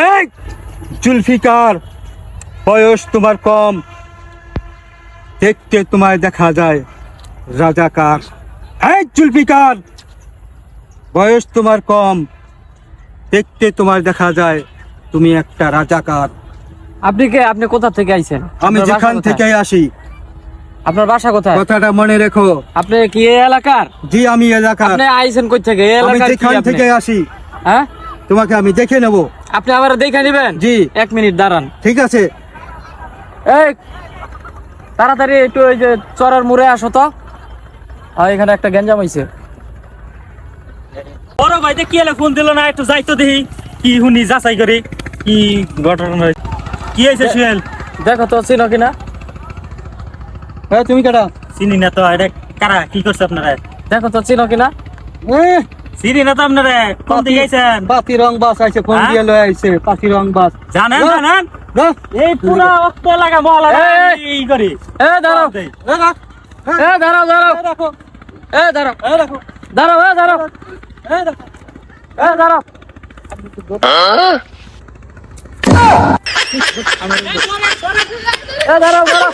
এই জুলফিকার, বয়স তোমার কম, দেখতে তোমায় দেখা যায় রাজাকার। এই জুলফিকার, বয়স তোমার কম, দেখতে তোমার দেখা যায় তুমি একটা রাজাকার। আপনি কে? আপনি কোথা থেকে আইছেন? আমি আপনার বাসা যেখান কোথায়? থেকে আসি, আপনার বাসা কোথায়? কথাটা মনে রেখো। আপনি কি এই এলাকার? জি, আমি এলাকার। আপনি আইছেন কই থেকে? এই আমি এলাকার কি যেখান আপনি? থেকে আসি হ্যাঁ, তোমাকে আমি দেখে নেব। আপনি আবার দেখে নেবেন? জি। 1 মিনিট দাঁড়ান। ঠিক আছে। এই তাড়াতাড়ি একটু ওই যে চরের মুড়ে আসো তো। এখানে একটা গ্যাঞ্জাম হইছে। বড় ভাই কি এলে ফোন দিল না, একটু যাইতো দেখি কি শুনি যাচাই করি কি ঘটনা কি হয়েছে। সুহেল, দেখো তো চিনো কিনা। তুমি কেটা? চিনি না তো, এটা কারা কি করছে আপনারা? দেখো তো চিনো কিনা। চিনি না তো আপনারা, কোন দিকে আইছেন? পাতি রং বাস আইছে, ফোন হ্যাঁ? দিয়ে লয়ে আইছে পাতি রং বাস। জানেন না। জানেন না। এই পুরা অক্ত লাগা মহলা এই করি। এ দাঁড়াও, এ দাঁড়াও, দাঁড়াও, রাখো, এ দাঁড়াও, রাখো, দাঁড়াও, এ দাঁড়াও, রাখো। এ দাঁড়াও। এ দাঁড়াও, দাঁড়াও,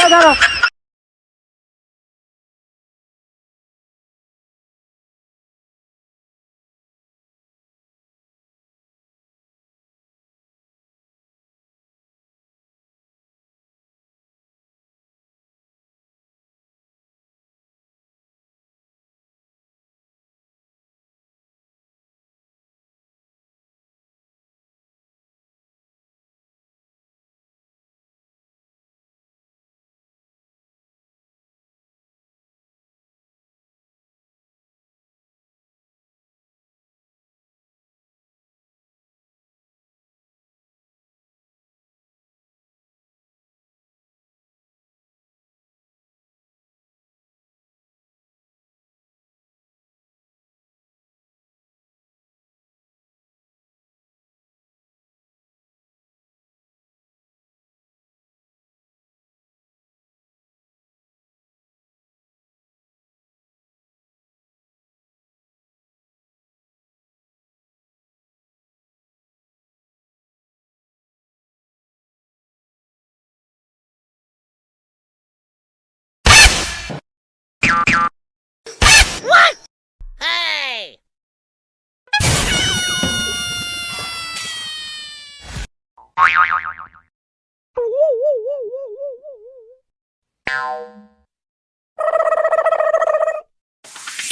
এ দাঁড়াও।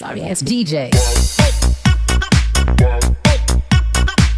Sorry, it's DJ.